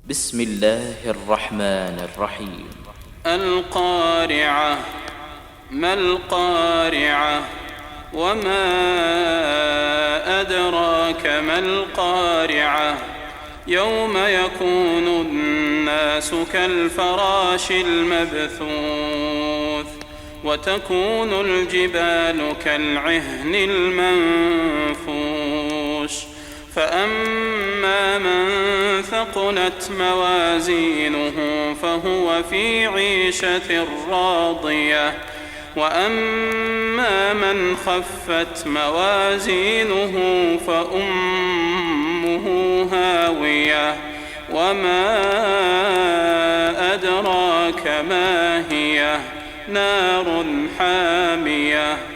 بسم الله الرحمن الرحيم. القارعة. ما القارعة؟ وما أدراك ما القارعة؟ يوم يكون الناس كالفراش المبثوث وتكون الجبال كالعهن المنفوش فأما من ثقلت موازينه فهو في عيشة راضية وأما من خفت موازينه فأمه هاوية وما أدراك ما هي نار حامية